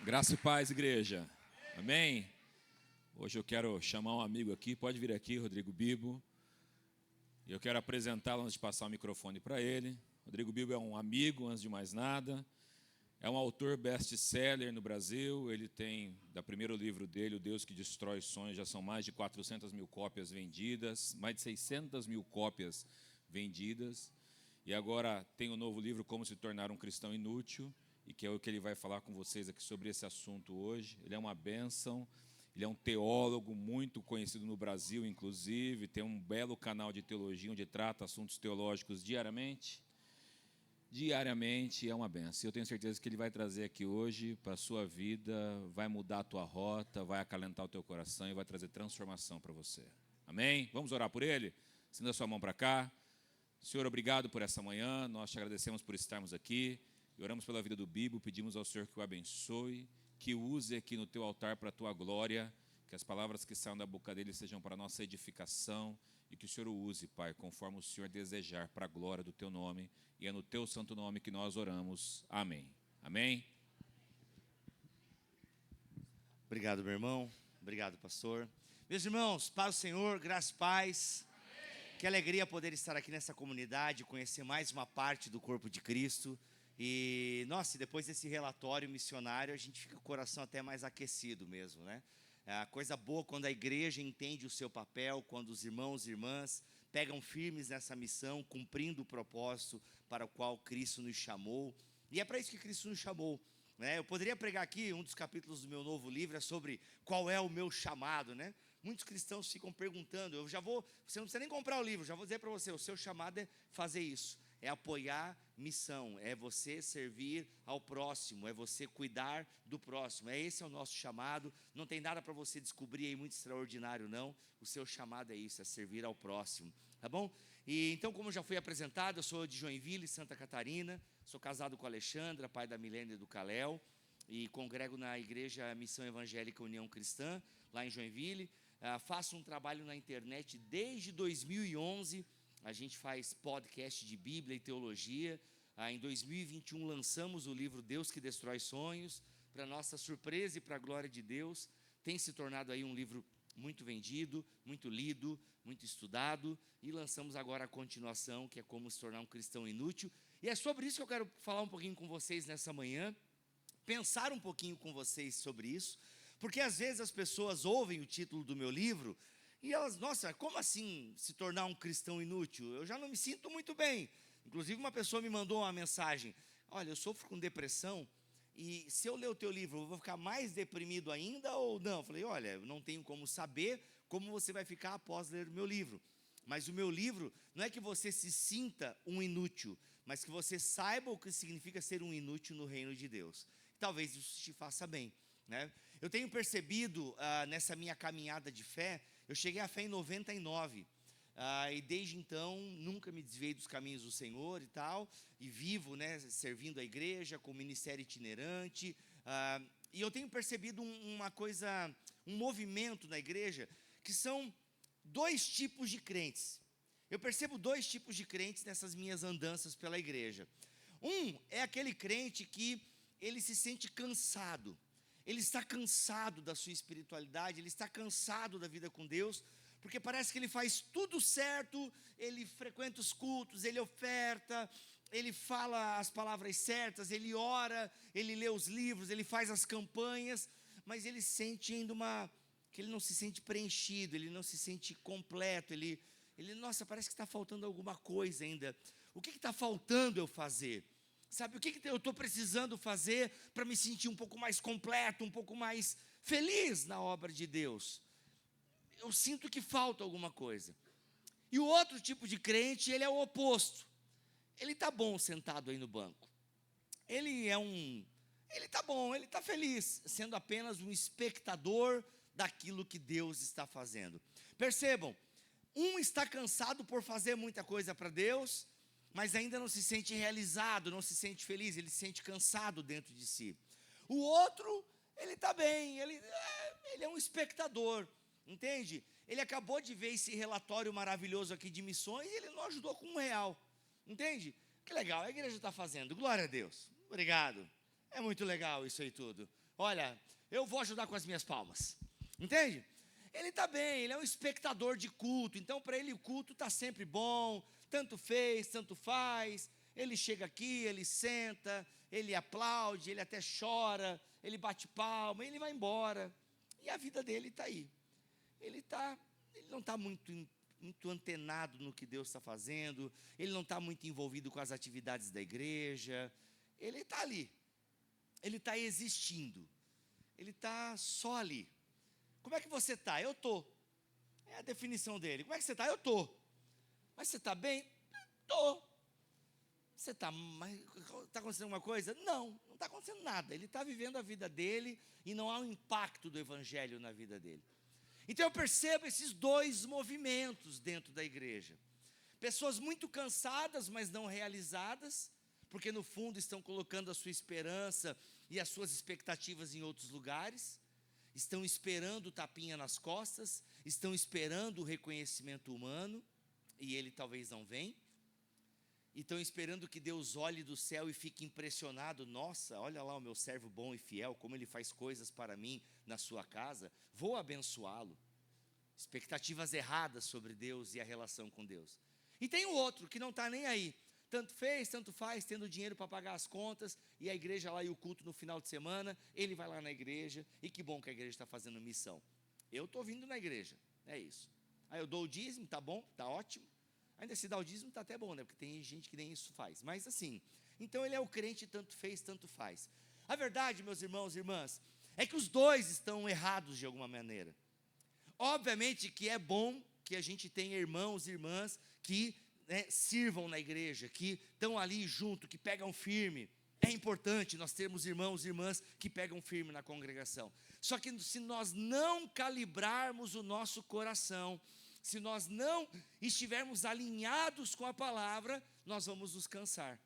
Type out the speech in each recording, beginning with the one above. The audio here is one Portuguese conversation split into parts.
Graça e paz, igreja. Amém? Hoje eu quero chamar um amigo aqui. Pode vir aqui, Rodrigo Bibo. E eu quero apresentá-lo antes de passar o microfone para ele. Rodrigo Bibo é um amigo, antes de mais nada. É um autor best-seller no Brasil. Ele tem, da primeiro livro dele, O Deus que Destrói Sonhos, já são mais de 400 mil cópias vendidas, mais de 600 mil cópias vendidas. E agora tem o novo livro, Como Se Tornar um Cristão Inútil, e que é o que ele vai falar com vocês aqui sobre esse assunto hoje. Ele é uma bênção, ele é um teólogo muito conhecido no Brasil, inclusive, tem um belo canal de teologia, onde trata assuntos teológicos diariamente. Diariamente é uma bênção. Eu tenho certeza que ele vai trazer aqui hoje para a sua vida, vai mudar a tua rota, vai acalentar o teu coração e vai trazer transformação para você. Amém? Vamos orar por ele? Estenda a sua mão para cá. Senhor, obrigado por essa manhã, nós te agradecemos por estarmos aqui. E oramos pela vida do Bibo, pedimos ao Senhor que o abençoe, que o use aqui no teu altar para a tua glória, que as palavras que saiam da boca dele sejam para a nossa edificação e que o Senhor o use, Pai, conforme o Senhor desejar, para a glória do teu nome, e é no teu santo nome que nós oramos. Amém. Amém? Obrigado, meu irmão. Obrigado, pastor. Meus irmãos, paz do Senhor, graça e paz. Amém. Que alegria poder estar aqui nessa comunidade, conhecer mais uma parte do corpo de Cristo. E, nossa, depois desse relatório missionário, a gente fica com o coração até mais aquecido mesmo, né? É a coisa boa quando a igreja entende o seu papel, quando os irmãos e irmãs pegam firmes nessa missão, cumprindo o propósito para o qual Cristo nos chamou. E é para isso que Cristo nos chamou, né? Eu poderia pregar aqui, um dos capítulos do meu novo livro é sobre qual é o meu chamado, né? Muitos cristãos ficam perguntando, você não precisa nem comprar o livro, já vou dizer para você, o seu chamado é fazer isso. É apoiar missão, é você servir ao próximo, é você cuidar do próximo. Esse é o nosso chamado, não tem nada para você descobrir aí muito extraordinário não, o seu chamado é isso, é servir ao próximo, tá bom? E então, como já foi apresentado, eu sou de Joinville, Santa Catarina, sou casado com a Alexandra, pai da Milena e do Caléu, e congrego na igreja Missão Evangélica União Cristã, lá em Joinville. Faço um trabalho na internet desde 2011, a gente faz podcast de Bíblia e teologia. Em 2021 lançamos o livro Deus que Destrói Sonhos. Para nossa surpresa e para a glória de Deus, tem se tornado aí um livro muito vendido, muito lido, muito estudado. E lançamos agora a continuação, que é Como Se Tornar um Cristão Inútil. E é sobre isso que eu quero falar um pouquinho com vocês nessa manhã, pensar um pouquinho com vocês sobre isso, porque às vezes as pessoas ouvem o título do meu livro e elas, nossa, como assim se tornar um cristão inútil? Eu já não me sinto muito bem. Inclusive uma pessoa me mandou uma mensagem, olha, eu sofro com depressão e se eu ler o teu livro eu vou ficar mais deprimido ainda ou não? Eu falei, olha, eu não tenho como saber como você vai ficar após ler o meu livro. Mas o meu livro não é que você se sinta um inútil, mas que você saiba o que significa ser um inútil no reino de Deus. Talvez isso te faça bem, né? Eu tenho percebido nessa minha caminhada de fé, eu cheguei à fé em 99, e desde então nunca me desviei dos caminhos do Senhor e tal, e vivo, né, servindo a igreja com ministério itinerante, e eu tenho percebido uma coisa, um movimento na igreja, que são dois tipos de crentes. Eu percebo dois tipos de crentes nessas minhas andanças pela igreja. Um é aquele crente que ele se sente cansado, ele está cansado da sua espiritualidade, ele está cansado da vida com Deus, porque parece que ele faz tudo certo, ele frequenta os cultos, ele oferta, ele fala as palavras certas, ele ora, ele lê os livros, ele faz as campanhas, mas ele sente ainda que ele não se sente preenchido, ele não se sente completo, nossa, parece que está faltando alguma coisa ainda. O que está faltando eu fazer? Sabe, o que eu estou precisando fazer para me sentir um pouco mais completo, um pouco mais feliz na obra de Deus? Eu sinto que falta alguma coisa. E o outro tipo de crente, ele é o oposto. Ele está bom sentado aí no banco. Ele está bom, ele está feliz, sendo apenas um espectador daquilo que Deus está fazendo. Percebam, um está cansado por fazer muita coisa para Deus, mas ainda não se sente realizado, não se sente feliz, ele se sente cansado dentro de si. O outro, ele está bem, ele é um espectador, entende? Ele acabou de ver esse relatório maravilhoso aqui de missões e ele não ajudou com R$1, entende? Que legal, a igreja está fazendo, glória a Deus, obrigado, é muito legal isso aí tudo. olha, eu vou ajudar com as minhas palmas. Entende? Ele está bem, ele é um espectador de culto, então para ele o culto está sempre bom, tanto fez, tanto faz. Ele chega aqui, ele senta, ele aplaude, ele até chora, ele bate palma, ele vai embora. E a vida dele está aí. Ele não está muito antenado no que Deus está fazendo, ele não está muito envolvido com as atividades da igreja, ele está ali, ele está existindo, ele está só ali. Como é que você está? Eu estou. É a definição dele. Como é que você está? Eu estou. Mas você está bem? Estou. Você está acontecendo alguma coisa? Não está acontecendo nada. Ele está vivendo a vida dele e não há um impacto do evangelho na vida dele. Então eu percebo esses dois movimentos dentro da igreja. Pessoas muito cansadas, mas não realizadas, porque no fundo estão colocando a sua esperança e as suas expectativas em outros lugares. Estão esperando o tapinha nas costas, estão esperando o reconhecimento humano, e ele talvez não venha. E estão esperando que Deus olhe do céu e fique impressionado. Nossa, olha lá o meu servo bom e fiel, como ele faz coisas para mim na sua casa. Vou abençoá-lo. Expectativas erradas sobre Deus e a relação com Deus. E tem o outro que não está nem aí. Tanto fez, tanto faz, tendo dinheiro para pagar as contas, e a igreja lá e o culto no final de semana, ele vai lá na igreja, e que bom que a igreja está fazendo missão. Eu estou vindo na igreja, é isso. Aí eu dou o dízimo, tá bom, tá ótimo. Ainda se dá o dízimo, tá até bom, né? Porque tem gente que nem isso faz. Mas assim, então ele é o crente, tanto fez, tanto faz. A verdade, meus irmãos e irmãs, é que os dois estão errados de alguma maneira. Obviamente que é bom que a gente tenha irmãos e irmãs que sirvam na igreja, que estão ali junto, que pegam firme. É importante nós termos irmãos e irmãs que pegam firme na congregação. Só que se nós não calibrarmos o nosso coração, se nós não estivermos alinhados com a palavra, nós vamos nos cansar.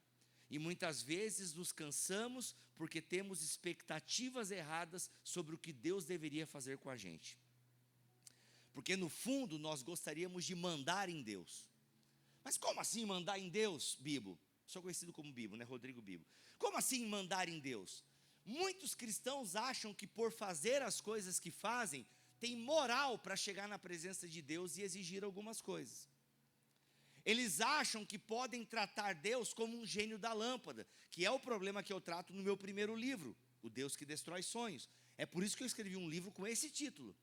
E muitas vezes nos cansamos porque temos expectativas erradas sobre o que Deus deveria fazer com a gente. Porque no fundo nós gostaríamos de mandar em Deus. Mas como assim mandar em Deus, Bibo? Sou conhecido como Bibo, né? Rodrigo Bibo. Como assim mandar em Deus? Muitos cristãos acham que por fazer as coisas que fazem, tem moral para chegar na presença de Deus e exigir algumas coisas. Eles acham que podem tratar Deus como um gênio da lâmpada, que é o problema que eu trato no meu primeiro livro, O Deus que Destrói Sonhos. É por isso que eu escrevi um livro com esse título.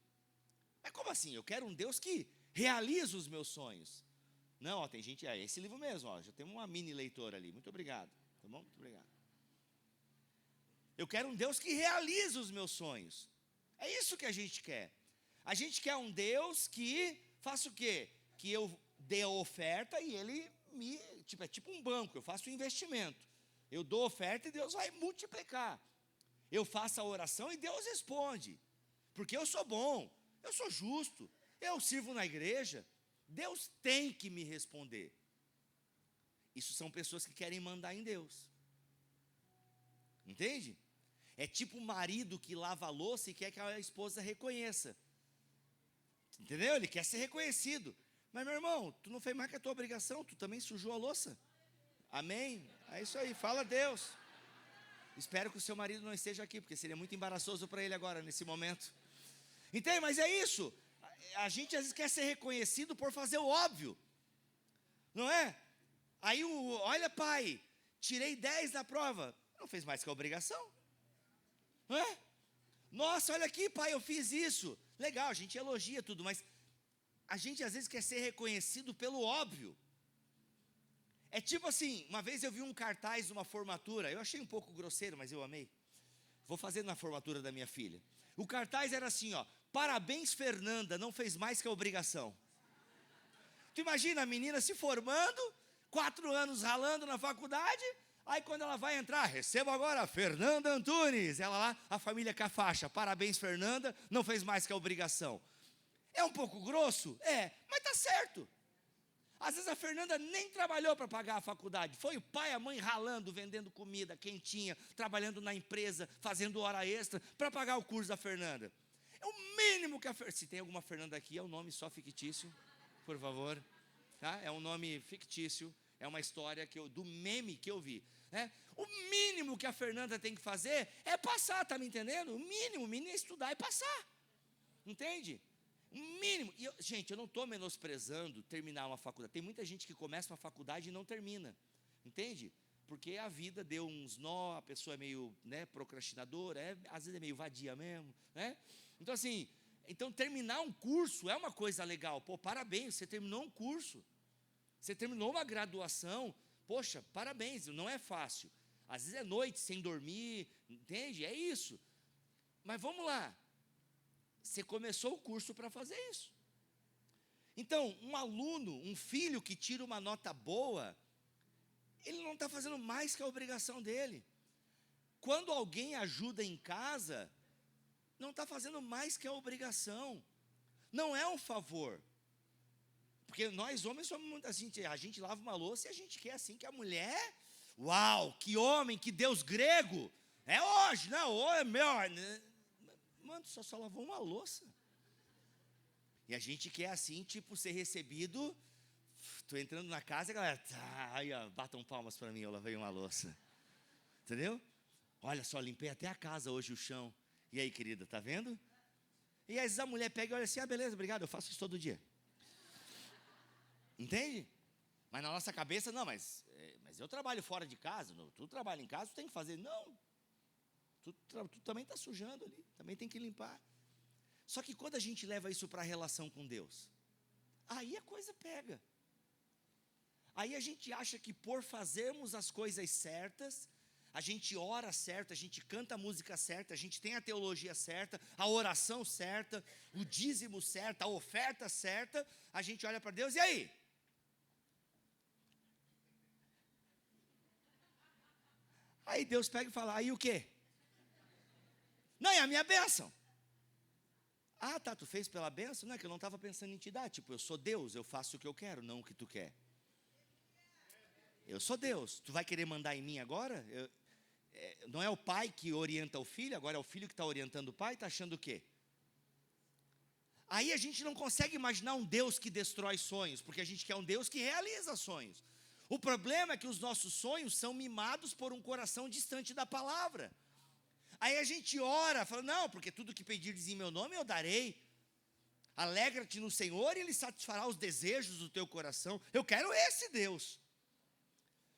Mas como assim? Eu quero um Deus que realiza os meus sonhos. Não, ó, tem gente, esse livro mesmo, ó, já tem uma mini leitora ali, muito obrigado, tá bom? Muito obrigado. Eu quero um Deus que realiza os meus sonhos. É isso que a gente quer. A gente quer um Deus que faça o quê? Que eu dê a oferta e ele é tipo um banco, eu faço um investimento. Eu dou oferta e Deus vai multiplicar. Eu faço a oração e Deus responde. Porque eu sou bom, eu sou justo, eu sirvo na igreja. Deus tem que me responder. Isso são pessoas que querem mandar em Deus. Entende? É tipo um marido que lava a louça e quer que a esposa reconheça. Entendeu? Ele quer ser reconhecido. Mas, meu irmão, tu não fez mais que a tua obrigação, tu também sujou a louça. Amém? É isso aí, fala a Deus. Espero que o seu marido não esteja aqui, porque seria muito embaraçoso para ele agora, nesse momento. Entende? Mas é isso. A gente às vezes quer ser reconhecido por fazer o óbvio. Não é? Aí, olha pai, tirei 10 na prova. Não fez mais que a obrigação. Não é? Nossa, olha aqui pai, eu fiz isso. Legal, a gente elogia tudo, mas a gente às vezes quer ser reconhecido pelo óbvio. É tipo assim, uma vez eu vi um cartaz de uma formatura, eu achei um pouco grosseiro, mas eu amei. Vou fazer na formatura da minha filha. O cartaz era assim, ó: parabéns Fernanda, não fez mais que a obrigação. Tu imagina a menina se formando, 4 anos ralando na faculdade, aí quando ela vai entrar, receba agora a Fernanda Antunes. Ela lá, a família com a faixa, parabéns Fernanda, não fez mais que a obrigação. É um pouco grosso? É, mas tá certo. Às vezes a Fernanda nem trabalhou para pagar a faculdade. Foi o pai e a mãe ralando, vendendo comida quentinha, trabalhando na empresa, fazendo hora extra, para pagar o curso da Fernanda. É o mínimo que a Fernanda... Se tem alguma Fernanda aqui, é um nome só fictício, por favor. Tá? É um nome fictício, é uma história do meme que eu vi. O mínimo que a Fernanda tem que fazer é passar, tá me entendendo? O mínimo é estudar e passar. Entende? O mínimo. E gente, eu não estou menosprezando terminar uma faculdade. Tem muita gente que começa uma faculdade e não termina. Entende? Porque a vida deu uns nó, a pessoa é meio, procrastinadora, às vezes é meio vadia mesmo, Então assim, terminar um curso é uma coisa legal. Pô, parabéns, você terminou um curso. Você terminou uma graduação. Poxa, parabéns, não é fácil. Às vezes é noite sem dormir, entende? É isso. Mas vamos lá. Você começou o curso para fazer isso. Então, um aluno, um filho que tira uma nota boa, ele não está fazendo mais que a obrigação dele. Quando alguém ajuda em casa, não está fazendo mais que a obrigação. Não é um favor. Porque nós homens somos muito assim, a gente lava uma louça e a gente quer assim que a mulher, uau, que homem, que Deus grego, é hoje, não, é meu. Mano, só lavou uma louça. E a gente quer assim, tipo, ser recebido. Estou entrando na casa e a galera, aí ó, batam palmas para mim, eu lavei uma louça. Entendeu? Olha só, limpei até a casa hoje, o chão. E aí, querida, tá vendo? E às vezes a mulher pega e olha assim, beleza, obrigado, eu faço isso todo dia. Entende? Mas na nossa cabeça, não, mas eu trabalho fora de casa, tu trabalha em casa, tu tem que fazer. Não, tu também está sujando ali, também tem que limpar. Só que quando a gente leva isso para a relação com Deus, aí a coisa pega. Aí a gente acha que por fazermos as coisas certas, a gente ora certo, a gente canta a música certa, a gente tem a teologia certa, a oração certa, o dízimo certo, a oferta certa, a gente olha para Deus, e aí? Aí Deus pega e fala, aí o quê? Não, é a minha bênção. Ah, tá, tu fez pela bênção? Não, é que eu não estava pensando em te dar. Tipo, eu sou Deus, eu faço o que eu quero, não o que tu quer. Eu sou Deus, tu vai querer mandar em mim agora? Não é o pai que orienta o filho, agora é o filho que está orientando o pai, está achando o quê? Aí a gente não consegue imaginar um Deus que destrói sonhos, porque a gente quer um Deus que realiza sonhos. O problema é que os nossos sonhos são mimados por um coração distante da palavra. Aí a gente ora, fala, não, porque tudo que pedires em meu nome eu darei. Alegra-te no Senhor e Ele satisfará os desejos do teu coração. Eu quero esse Deus.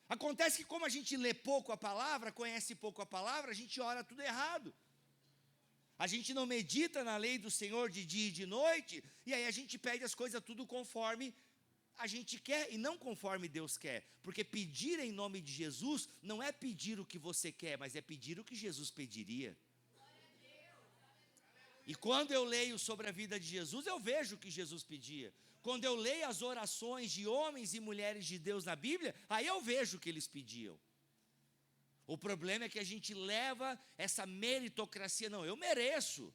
Acontece que como a gente lê pouco a palavra, conhece pouco a palavra, a gente ora tudo errado. A gente não medita na lei do Senhor de dia e de noite, e aí a gente pede as coisas tudo conforme a gente quer e não conforme Deus quer. Porque pedir em nome de Jesus não é pedir o que você quer, mas é pedir o que Jesus pediria. E quando eu leio sobre a vida de Jesus, eu vejo o que Jesus pedia. Quando eu leio as orações de homens e mulheres de Deus na Bíblia, aí eu vejo o que eles pediam. O problema é que a gente leva essa meritocracia, não, eu mereço.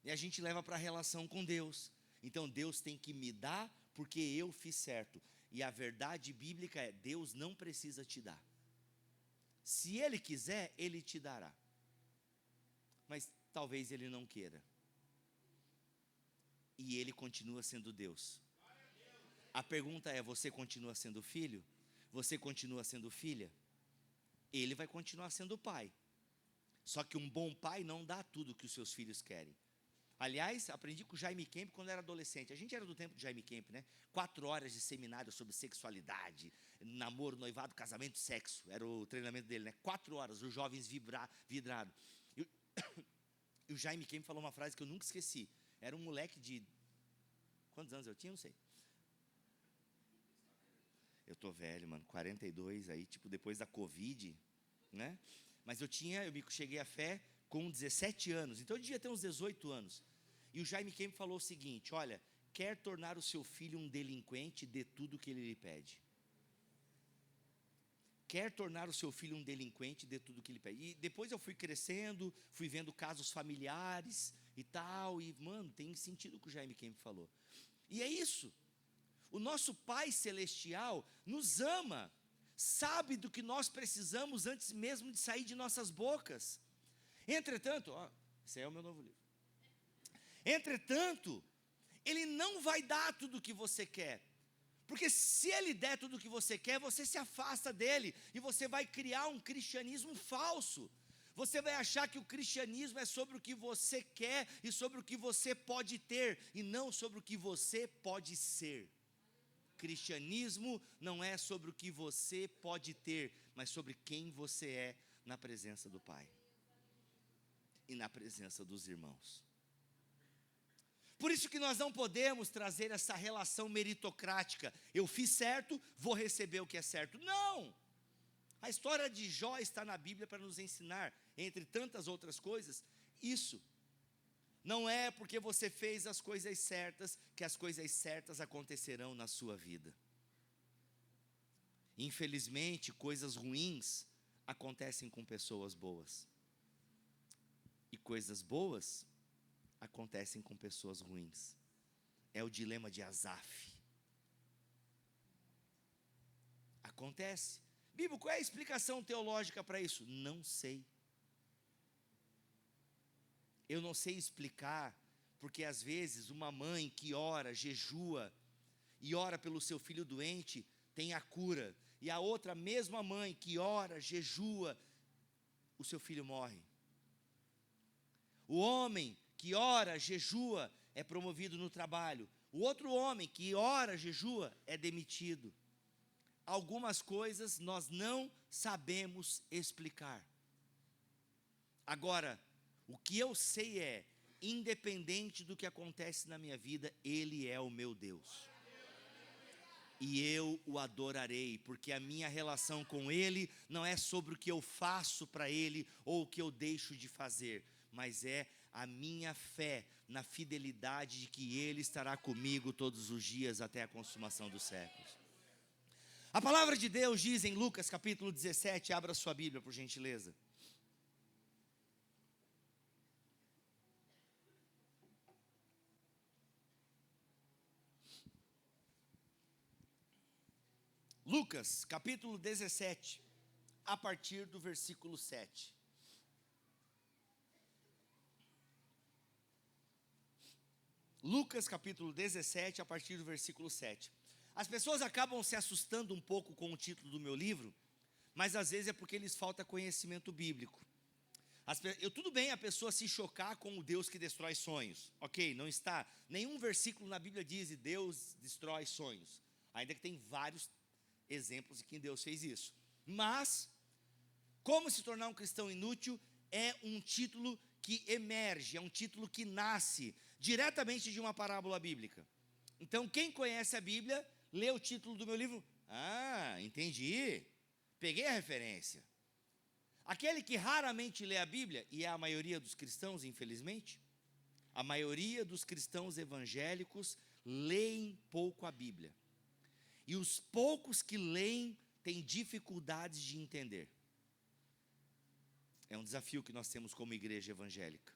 E a gente leva para a relação com Deus. Então Deus tem que me dar porque eu fiz certo. E a verdade bíblica é, Deus não precisa te dar. Se Ele quiser, Ele te dará. Mas talvez Ele não queira. E Ele continua sendo Deus. A pergunta é, você continua sendo filho? Você continua sendo filha? Ele vai continuar sendo pai. Só que um bom pai não dá tudo que os seus filhos querem. Aliás, aprendi com o Jaime Kemp quando era adolescente. A gente era do tempo de Jaime Kemp, 4 horas de seminário sobre sexualidade, namoro, noivado, casamento, sexo. Era o treinamento dele, 4 horas, os jovens vidrados. E o Jaime Kemp falou uma frase que eu nunca esqueci. Era um moleque de... Quantos anos eu tinha? Não sei. Eu tô velho, mano, 42, aí, tipo, depois da Covid, Mas eu cheguei à fé com 17 anos, então eu devia ter uns 18 anos. E o Jaime Kemp falou o seguinte, olha, quer tornar o seu filho um delinquente, dê tudo o que ele lhe pede. Quer tornar o seu filho um delinquente, dê tudo o que ele pede. E depois eu fui crescendo, fui vendo casos familiares e tal, e, mano, tem sentido o que o Jaime Kemp falou. E é isso. O nosso Pai Celestial nos ama, sabe do que nós precisamos antes mesmo de sair de nossas bocas. Entretanto, esse aí é o meu novo livro. Entretanto, Ele não vai dar tudo o que você quer, Porque se ele der tudo o que você quer, você se afasta dele e você vai criar um cristianismo falso. Você vai achar que o cristianismo é sobre o que você quer e sobre o que você pode ter, e não sobre o que você pode ser. Cristianismo não é sobre o que você pode ter, mas sobre quem você é na presença do Pai e na presença dos irmãos. Por isso que nós não podemos trazer essa relação meritocrática. Eu fiz certo, vou receber o que é certo. Não! A história de Jó está na Bíblia para nos ensinar, entre tantas outras coisas, isso. Não é porque você fez as coisas certas que as coisas certas acontecerão na sua vida. Infelizmente, coisas ruins acontecem com pessoas boas. E coisas boas acontecem com pessoas ruins. É o dilema de Asaf. Acontece. Bíblia, qual é a explicação teológica para isso? Não sei. Eu não sei explicar, porque às vezes uma mãe que ora, jejua e ora pelo seu filho doente, tem a cura. E a outra mesma mãe que ora, jejua, o seu filho morre. O homem que ora, jejua, é promovido no trabalho. O outro homem que ora, jejua, é demitido. Algumas coisas nós não sabemos explicar. Agora, o que eu sei é, independente do que acontece na minha vida, Ele é o meu Deus. E eu o adorarei, porque a minha relação com Ele não é sobre o que eu faço para Ele ou o que eu deixo de fazer, mas é a minha fé na fidelidade de que Ele estará comigo todos os dias até a consumação dos séculos. A palavra de Deus diz em Lucas capítulo 17, abra sua Bíblia por gentileza. Lucas capítulo 17, a partir do versículo 7. Lucas capítulo 17, a partir do versículo 7. As pessoas acabam se assustando um pouco com o título do meu livro, mas às vezes é porque lhes falta conhecimento bíblico. Tudo bem a pessoa se chocar com o Deus que destrói sonhos, ok, não está, nenhum versículo na Bíblia diz Deus destrói sonhos, ainda que tem vários exemplos em que Deus fez isso. Mas, como se tornar um cristão inútil é um título que emerge, é um título que nasce diretamente de uma parábola bíblica. Então, quem conhece a Bíblia, lê o título do meu livro, entendi, peguei a referência. Aquele que raramente lê a Bíblia, e é a maioria dos cristãos, infelizmente, a maioria dos cristãos evangélicos leem pouco a Bíblia. E os poucos que leem têm dificuldades de entender. É um desafio que nós temos como igreja evangélica.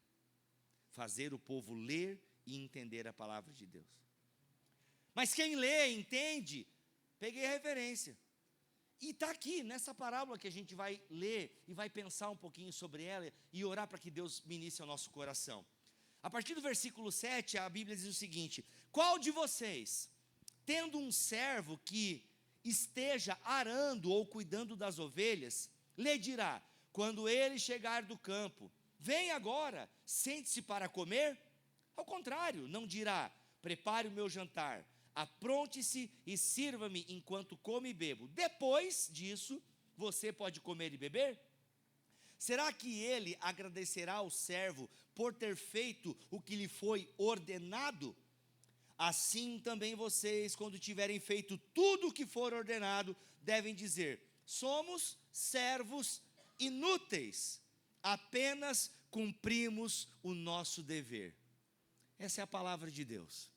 Fazer o povo ler e entender a palavra de Deus. Mas quem lê, entende, peguei a referência. E está aqui, nessa parábola que a gente vai ler e vai pensar um pouquinho sobre ela e orar para que Deus ministre ao nosso coração. A partir do versículo 7, a Bíblia diz o seguinte: qual de vocês, tendo um servo que esteja arando ou cuidando das ovelhas, lhe dirá, quando ele chegar do campo, vem agora, sente-se para comer? Ao contrário, não dirá, prepare o meu jantar, apronte-se e sirva-me enquanto como e bebo. Depois disso, você pode comer e beber? Será que ele agradecerá ao servo por ter feito o que lhe foi ordenado? Assim também vocês, quando tiverem feito tudo o que for ordenado, devem dizer, somos servos inúteis, apenas cumprimos o nosso dever. Essa é a palavra de Deus.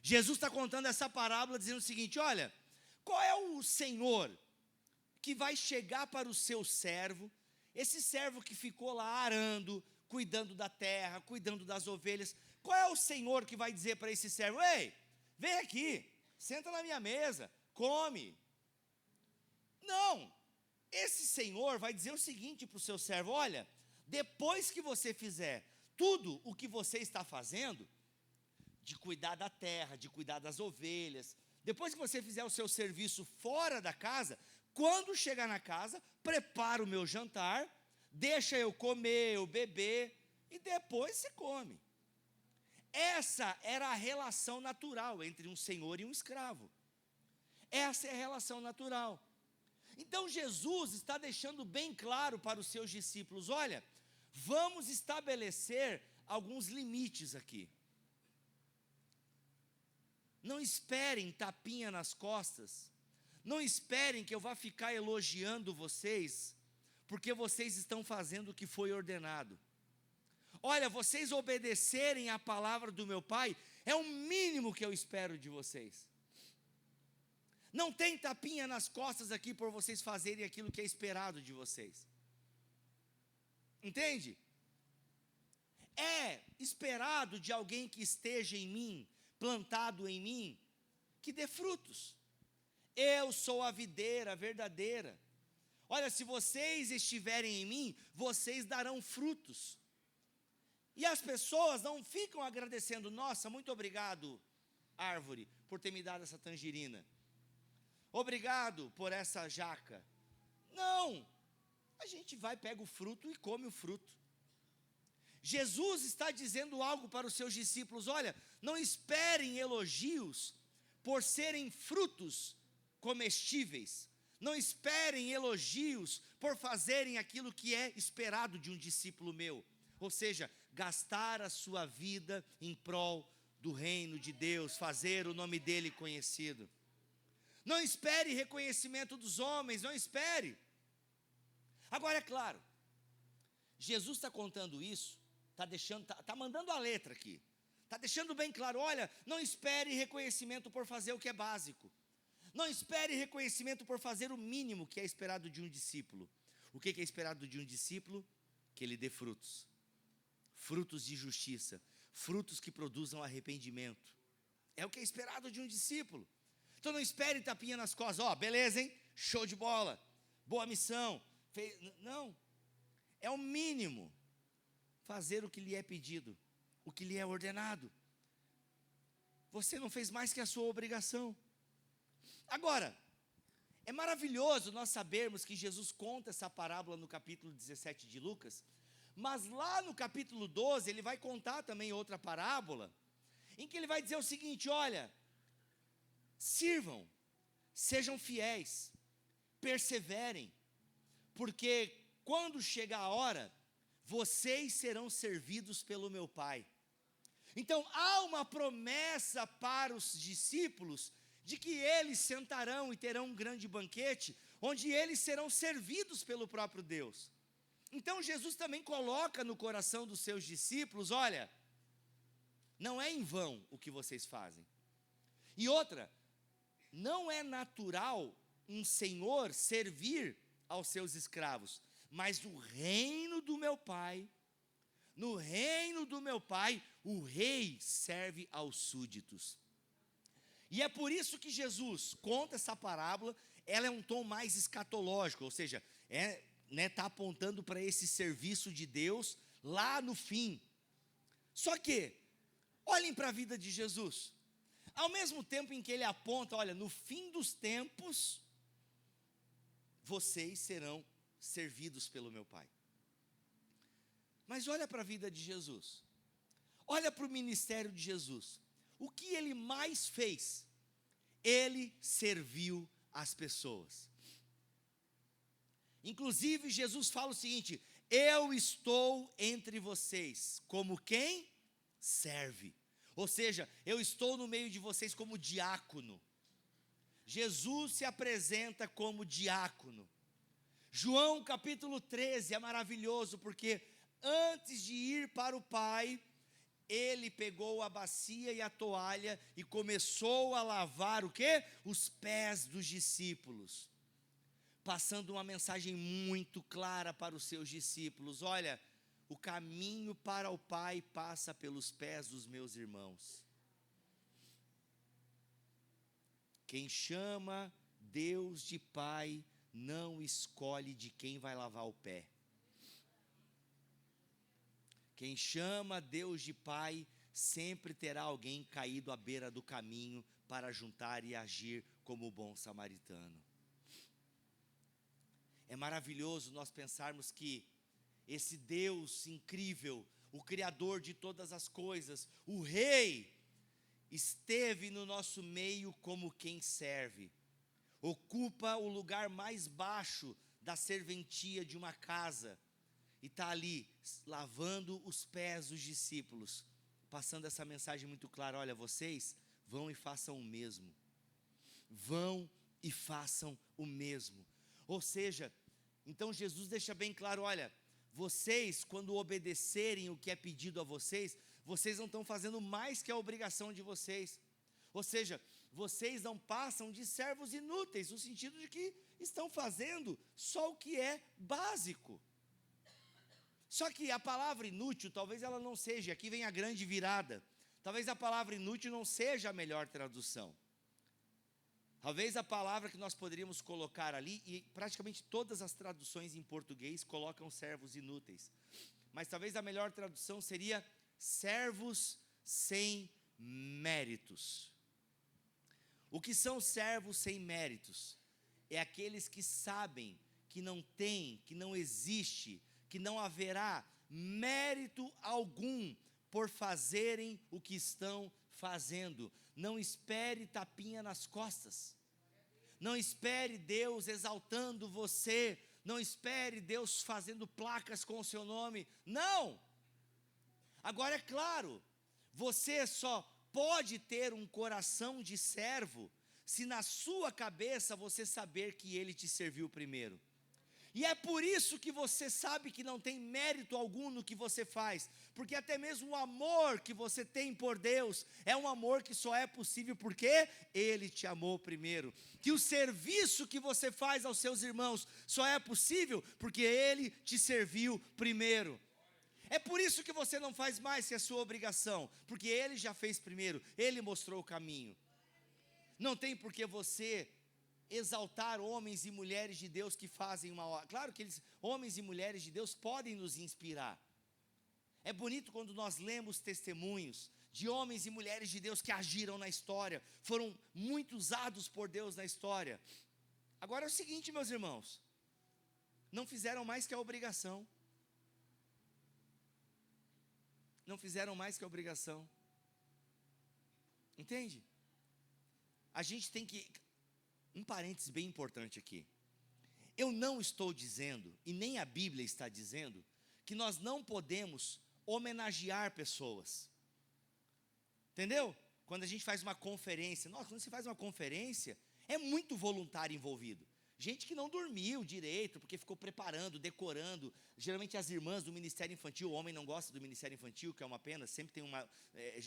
Jesus está contando essa parábola dizendo o seguinte, olha, qual é o Senhor que vai chegar para o seu servo, esse servo que ficou lá arando, cuidando da terra, cuidando das ovelhas, qual é o Senhor que vai dizer para esse servo, ei, vem aqui, senta na minha mesa, come? Não, esse Senhor vai dizer o seguinte para o seu servo, olha, depois que você fizer tudo o que você está fazendo, de cuidar da terra, de cuidar das ovelhas, Depois que você fizer o seu serviço fora da casa, quando chegar na casa, prepara o meu jantar, deixa eu comer, eu beber, e depois você come. Essa era a relação natural entre um senhor e um escravo. Essa é a relação natural. Então Jesus está deixando bem claro para os seus discípulos: olha, vamos estabelecer alguns limites aqui. Não esperem tapinha nas costas, não esperem que eu vá ficar elogiando vocês, porque vocês estão fazendo o que foi ordenado. Olha, vocês obedecerem à palavra do meu Pai é o mínimo que eu espero de vocês. Não tem tapinha nas costas aqui por vocês fazerem aquilo que é esperado de vocês. Entende? É esperado de alguém que esteja em mim, plantado em mim, que dê frutos. Eu sou a videira verdadeira. Olha, se vocês estiverem em mim, vocês darão frutos. E as pessoas não ficam agradecendo: nossa, muito obrigado, árvore, por ter me dado essa tangerina. Obrigado por essa jaca. Não, a gente vai, pega o fruto e come o fruto. Jesus está dizendo algo para os seus discípulos: olha, não esperem elogios por serem frutos comestíveis. Não esperem elogios por fazerem aquilo que é esperado de um discípulo meu. Ou seja, gastar a sua vida em prol do reino de Deus, fazer o nome dele conhecido. Não espere reconhecimento dos homens, não espere. Agora, é claro, Jesus está contando isso, está mandando a letra aqui, está deixando bem claro: olha, não espere reconhecimento por fazer o que é básico. Não espere reconhecimento por fazer o mínimo que é esperado de um discípulo. O que é esperado de um discípulo? Que ele dê frutos. Frutos de justiça, frutos que produzam arrependimento. É o que é esperado de um discípulo. Então não espere tapinha nas costas: ó, beleza, hein? Show de bola, boa missão. Não, é o mínimo. Fazer o que lhe é pedido, o que lhe é ordenado. Você não fez mais que a sua obrigação. Agora, é maravilhoso nós sabermos que Jesus conta essa parábola no capítulo 17 de Lucas, mas lá no capítulo 12 ele vai contar também outra parábola, em que ele vai dizer o seguinte: olha, sirvam, sejam fiéis, perseverem, porque quando chegar a hora, vocês serão servidos pelo meu Pai. Então há uma promessa para os discípulos de que eles sentarão e terão um grande banquete, onde eles serão servidos pelo próprio Deus. Então Jesus também coloca no coração dos seus discípulos: olha, não é em vão o que vocês fazem. E outra, não é natural um senhor servir aos seus escravos, mas no reino do meu Pai, o rei serve aos súditos. E é por isso que Jesus conta essa parábola. Ela é um tom mais escatológico, ou seja, está apontando para esse serviço de Deus lá no fim. Só que, olhem para a vida de Jesus. Ao mesmo tempo em que ele aponta: olha, no fim dos tempos, vocês serão servidos pelo meu Pai. Mas olha para a vida de Jesus. Olha para o ministério de Jesus. O que ele mais fez? Ele serviu as pessoas. Inclusive, Jesus fala o seguinte: eu estou entre vocês como quem serve. Ou seja, eu estou no meio de vocês como diácono. Jesus se apresenta como diácono. João capítulo 13 é maravilhoso, porque antes de ir para o Pai, ele pegou a bacia e a toalha e começou a lavar o quê? Os pés dos discípulos, passando uma mensagem muito clara para os seus discípulos: olha, o caminho para o Pai passa pelos pés dos meus irmãos. Quem chama Deus de Pai não escolhe de quem vai lavar o pé. Quem chama Deus de Pai sempre terá alguém caído à beira do caminho para juntar e agir como o bom samaritano. É maravilhoso nós pensarmos que esse Deus incrível, o Criador de todas as coisas, o Rei, esteve no nosso meio como quem serve. Ocupa o lugar mais baixo da serventia de uma casa e está ali lavando os pés dos discípulos, passando essa mensagem muito clara: olha, vocês vão e façam o mesmo. Vão e façam o mesmo. Ou seja, então Jesus deixa bem claro: olha, vocês, quando obedecerem o que é pedido a vocês, vocês não estão fazendo mais que a obrigação de vocês. Ou seja, vocês não passam de servos inúteis, no sentido de que estão fazendo só o que é básico. Só que a palavra inútil, talvez ela não seja, aqui vem a grande virada, talvez a palavra inútil não seja a melhor tradução. Talvez a palavra que nós poderíamos colocar ali, e praticamente todas as traduções em português colocam servos inúteis, mas talvez a melhor tradução seria servos sem méritos. O que são servos sem méritos? É aqueles que sabem que não tem, que não existe, que não haverá mérito algum por fazerem o que estão fazendo. Não espere tapinha nas costas. Não espere Deus exaltando você. Não espere Deus fazendo placas com o seu nome. Não! Agora é claro, você só pode ter um coração de servo se na sua cabeça você saber que Ele te serviu primeiro. E é por isso que você sabe que não tem mérito algum no que você faz, porque até mesmo o amor que você tem por Deus é um amor que só é possível porque Ele te amou primeiro. Que o serviço que você faz aos seus irmãos só é possível porque Ele te serviu primeiro. É por isso que você não faz mais que a sua obrigação, porque Ele já fez primeiro, Ele mostrou o caminho. Não tem por que você exaltar homens e mulheres de Deus que fazem uma obra. Claro que homens e mulheres de Deus podem nos inspirar. É bonito quando nós lemos testemunhos de homens e mulheres de Deus que agiram na história, foram muito usados por Deus na história. Agora é o seguinte, meus irmãos, não fizeram mais que a obrigação. Não fizeram mais que a obrigação. Entende? A gente tem que... Um parênteses bem importante aqui. Eu não estou dizendo, e nem a Bíblia está dizendo, que nós não podemos homenagear pessoas. Entendeu? Quando a gente faz uma conferência, nossa, quando você faz uma conferência, é muito voluntário envolvido. Gente que não dormiu direito, porque ficou preparando, decorando. Geralmente as irmãs do Ministério Infantil, o homem não gosta do Ministério Infantil, que é uma pena, sempre tem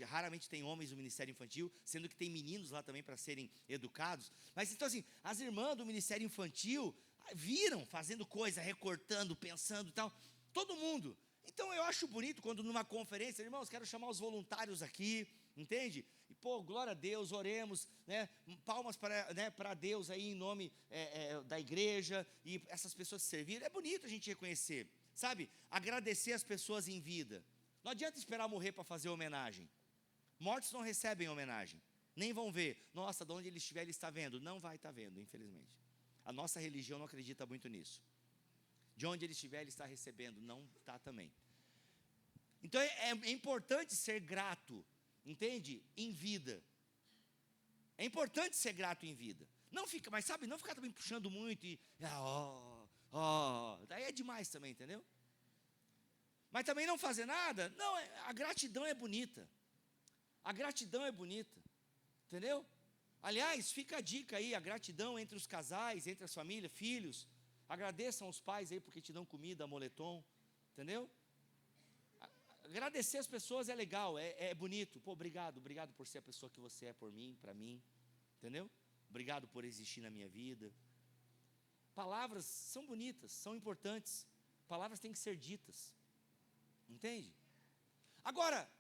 raramente tem homens no Ministério Infantil, sendo que tem meninos lá também para serem educados. Mas então assim, as irmãs do Ministério Infantil viram fazendo coisa, recortando, pensando e tal, todo mundo. Então eu acho bonito quando numa conferência, irmãos, quero chamar os voluntários aqui, entende? E pô, glória a Deus, oremos, né? Palmas para Deus aí em nome da igreja, e essas pessoas se servirem. É bonito a gente reconhecer, sabe? Agradecer as pessoas em vida. Não adianta esperar morrer para fazer homenagem. Mortos não recebem homenagem, nem vão ver. Nossa, de onde ele estiver, ele está vendo. Não vai estar vendo, infelizmente. A nossa religião não acredita muito nisso. De onde ele estiver, ele está recebendo. Não está também. Então é importante ser grato, entende? Em vida. É importante ser grato em vida. Não fica, mas sabe, não ficar também puxando muito e daí é demais também, entendeu? Mas também não fazer nada. Não, a gratidão é bonita. A gratidão é bonita. Entendeu? Aliás, fica a dica aí, a gratidão entre os casais, entre as famílias, filhos. Agradeçam aos pais aí porque te dão comida, moletom. Entendeu? Agradecer as pessoas é legal, é bonito. Pô, obrigado por ser a pessoa que você é por mim, para mim. Entendeu? Obrigado por existir na minha vida. Palavras são bonitas, são importantes. Palavras têm que ser ditas. Entende? Agora,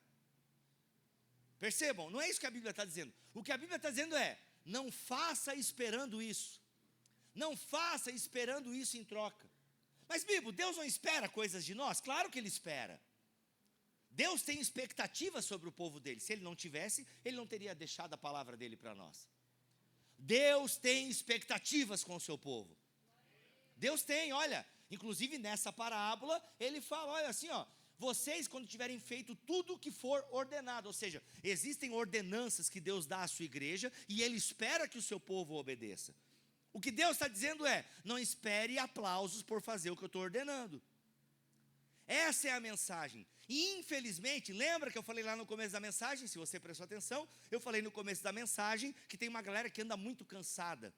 percebam, não é isso que a Bíblia está dizendo. O que a Bíblia está dizendo é, não faça esperando isso. Não faça esperando isso em troca. Mas, Bíblia, Deus não espera coisas de nós? Claro que Ele espera. Deus tem expectativas sobre o povo dele. Se ele não tivesse, ele não teria deixado a palavra dele para nós. Deus tem expectativas com o seu povo. Deus tem, olha, inclusive nessa parábola, ele fala, olha assim, ó, vocês quando tiverem feito tudo o que for ordenado, ou seja, existem ordenanças que Deus dá à sua igreja e ele espera que o seu povo obedeça. O que Deus está dizendo é, não espere aplausos por fazer o que eu estou ordenando. Essa é a mensagem. E infelizmente, lembra que eu falei lá no começo da mensagem, se você prestou atenção, eu falei no começo da mensagem que tem uma galera que anda muito cansada.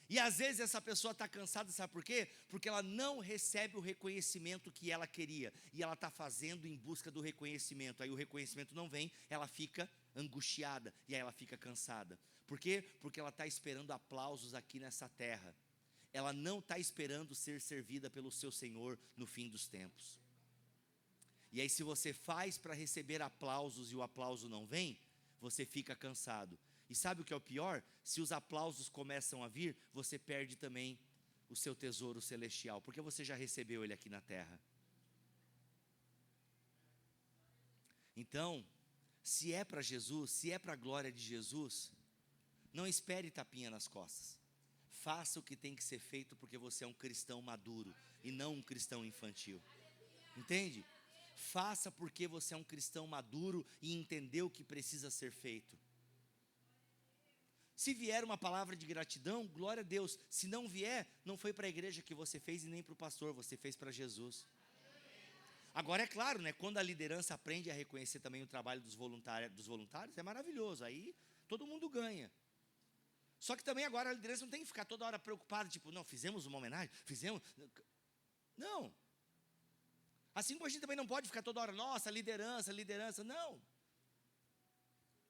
E às vezes essa pessoa está cansada, sabe por quê? Porque ela não recebe o reconhecimento que ela queria. E ela está fazendo em busca do reconhecimento. Aí o reconhecimento não vem, ela fica angustiada. E aí ela fica cansada. Por quê? Porque ela está esperando aplausos aqui nessa terra. Ela não está esperando ser servida pelo seu Senhor no fim dos tempos. E aí se você faz para receber aplausos e o aplauso não vem, você fica cansado. E sabe o que é o pior? Se os aplausos começam a vir, você perde também o seu tesouro celestial, porque você já recebeu ele aqui na terra. Então, se é para Jesus, se é para a glória de Jesus, não espere tapinha nas costas. Faça o que tem que ser feito, porque você é um cristão maduro e não um cristão infantil. Entende? Faça porque você é um cristão maduro e entendeu o que precisa ser feito. Se vier uma palavra de gratidão, glória a Deus. Se não vier, não foi para a igreja que você fez e nem para o pastor, você fez para Jesus. Agora é claro, né, quando a liderança aprende a reconhecer também o trabalho dos voluntários, é maravilhoso, aí todo mundo ganha. Só que também agora a liderança não tem que ficar toda hora preocupada, tipo, não, fizemos uma homenagem, fizemos... Não. Assim como a gente também não pode ficar toda hora, nossa, liderança, não.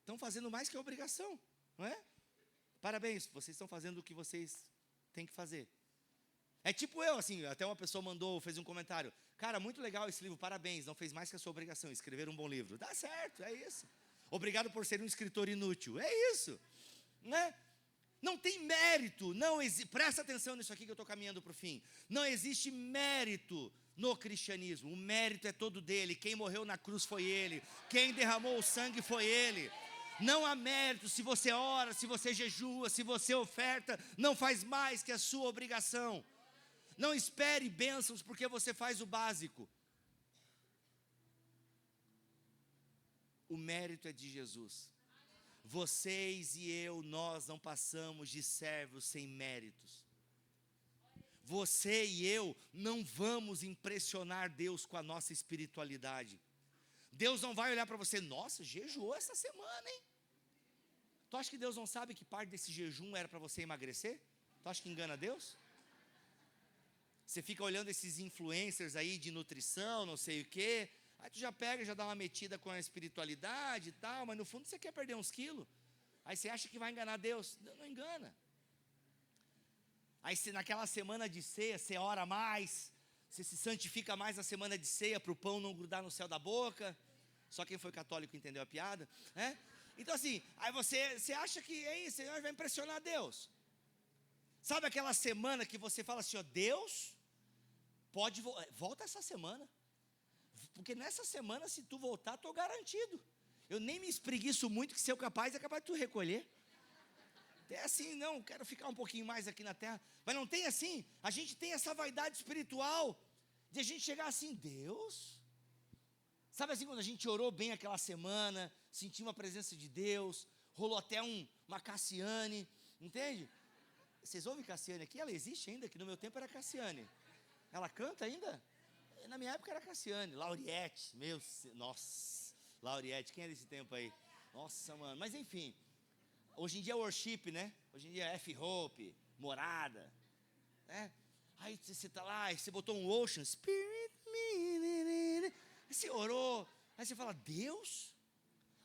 Estão fazendo mais que a obrigação, não é? Parabéns, vocês estão fazendo o que vocês têm que fazer. É tipo eu, assim, até uma pessoa fez um comentário, cara, muito legal esse livro, parabéns, não fez mais que a sua obrigação, escrever um bom livro. Dá certo, é isso. Obrigado por ser um escritor inútil, é isso, né? Não tem mérito, presta atenção nisso aqui que eu estou caminhando para o fim. Não existe mérito no cristianismo, o mérito é todo dele, quem morreu na cruz foi ele, quem derramou o sangue foi ele. Não há mérito se você ora, se você jejua, se você oferta, não faz mais que a sua obrigação. Não espere bênçãos porque você faz o básico. O mérito é de Jesus. Vocês e eu, nós não passamos de servos sem méritos. Você e eu não vamos impressionar Deus com a nossa espiritualidade. Deus não vai olhar para você, nossa, jejuou essa semana, hein? Tu acha que Deus não sabe que parte desse jejum era para você emagrecer? Tu acha que engana Deus? Você fica olhando esses influencers aí de nutrição, não sei o quê. Aí tu já pega, já dá uma metida com a espiritualidade e tal, mas no fundo você quer perder uns quilos. Aí você acha que vai enganar Deus. Deus não engana. Aí você, naquela semana de ceia, você ora mais, você se santifica mais na semana de ceia para o pão não grudar no céu da boca. Só quem foi católico entendeu a piada, né? Então assim, aí você acha que é isso, você vai impressionar Deus. Sabe aquela semana que você fala assim, ó, Deus, volta essa semana. Porque nessa semana, se tu voltar, estou garantido. Eu nem me espreguiço muito, que se eu é capaz de tu recolher. É assim, não, quero ficar um pouquinho mais aqui na terra. Mas não tem assim, a gente tem essa vaidade espiritual, de a gente chegar assim, Deus... Sabe assim, quando a gente orou bem aquela semana, sentiu uma presença de Deus, rolou até uma Cassiane, entende? Vocês ouvem Cassiane aqui? Ela existe ainda, que no meu tempo era Cassiane. Ela canta ainda? Na minha época era Cassiane, Lauriette, nossa, Lauriette, quem é desse tempo aí? Nossa, mano, mas enfim, hoje em dia é worship, né? Hoje em dia é F-Hope, Morada, né? Aí você tá lá, aí você botou um Ocean, Spirit, aí você orou, aí você fala, Deus?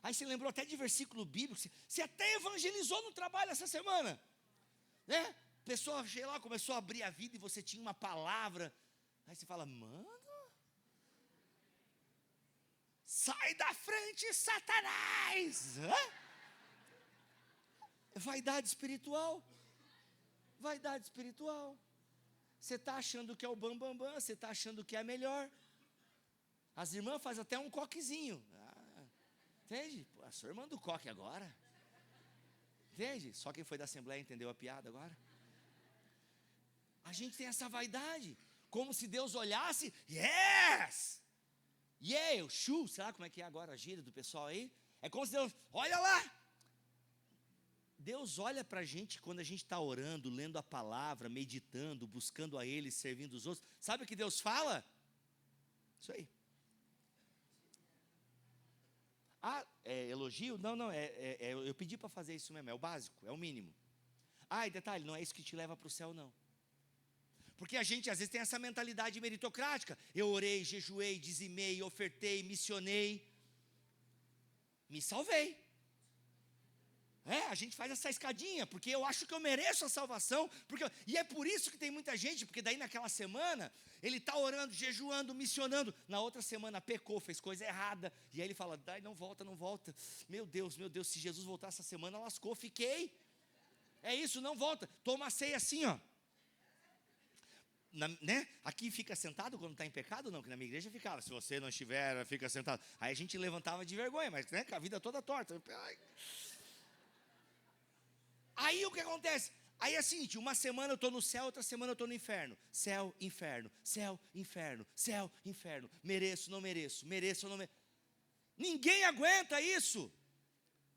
Aí você lembrou até de versículo bíblico, você até evangelizou no trabalho essa semana, né? A pessoa chegou lá, começou a abrir a vida e você tinha uma palavra, aí você fala, mano, sai da frente, Satanás! Vaidade espiritual. Vaidade espiritual. Você está achando que é o bambambam, você está achando que é melhor. As irmãs fazem até um coquezinho. Entende? A sua irmã do coque agora. Entende? Só quem foi da Assembleia entendeu a piada agora. A gente tem essa vaidade. Como se Deus olhasse, yes! Yeah, shoo, sei lá como é que é agora a gíria do pessoal aí. É como se Deus, olha lá. Deus olha para a gente quando a gente está orando, lendo a palavra, meditando, buscando a Ele, servindo os outros. Sabe o que Deus fala? Isso aí. Elogio? Não, eu pedi para fazer isso mesmo, é o básico, é o mínimo. E detalhe, não é isso que te leva para o céu, não. Porque a gente às vezes tem essa mentalidade meritocrática. Eu orei, jejuei, dizimei, ofertei, missionei. Me salvei. A gente faz essa escadinha, porque eu acho que eu mereço a salvação. E é por isso que tem muita gente, porque daí naquela semana, ele está orando, jejuando, missionando. Na outra semana pecou, fez coisa errada. E aí ele fala, não volta. Meu Deus, se Jesus voltar essa semana, lascou, fiquei. É isso, não volta. Toma a ceia assim, ó. Aqui fica sentado quando está em pecado? Não, que na minha igreja ficava. Se você não estiver, fica sentado. Aí a gente levantava de vergonha, mas com a vida toda torta. Aí o que acontece? Aí é o seguinte, uma semana eu estou no céu, outra semana eu estou no inferno. Céu, inferno, céu, inferno, céu, inferno. Mereço, não mereço, mereço ou não mereço. Ninguém aguenta isso.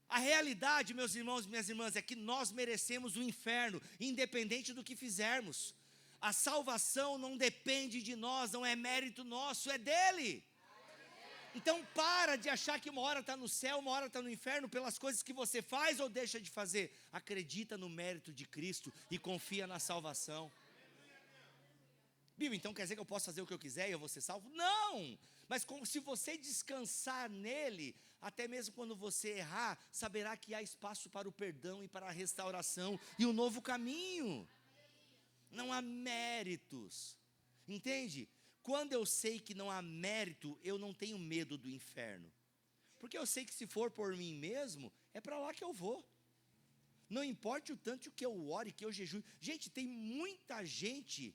A realidade, meus irmãos e minhas irmãs, é que nós merecemos o inferno, independente do que fizermos. A salvação não depende de nós, não é mérito nosso, é dele. Então para de achar que uma hora está no céu, uma hora está no inferno, pelas coisas que você faz ou deixa de fazer. Acredita no mérito de Cristo e confia na salvação. Bíblia, então quer dizer que eu posso fazer o que eu quiser e eu vou ser salvo? Não! Mas se você descansar nele, até mesmo quando você errar, saberá que há espaço para o perdão e para a restauração e um novo caminho. Não há méritos, entende? Quando eu sei que não há mérito, eu não tenho medo do inferno, porque eu sei que se for por mim mesmo, é para lá que eu vou. Não importa o tanto que eu ore, que eu jejue. Gente, tem muita gente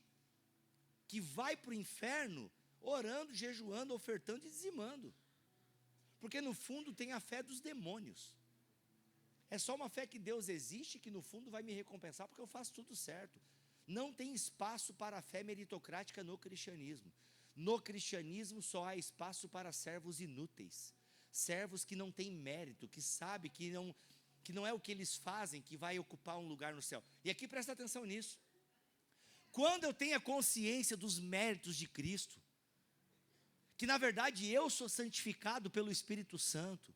que vai para o inferno orando, jejuando, ofertando e dizimando, porque no fundo tem a fé dos demônios. É só uma fé que Deus existe, que no fundo vai me recompensar porque eu faço tudo certo. Não tem espaço para a fé meritocrática no cristianismo. No cristianismo só há espaço para servos inúteis, servos que não têm mérito, que sabem que não é o que eles fazem que vai ocupar um lugar no céu. E aqui presta atenção nisso. Quando eu tenho a consciência dos méritos de Cristo, que na verdade eu sou santificado pelo Espírito Santo,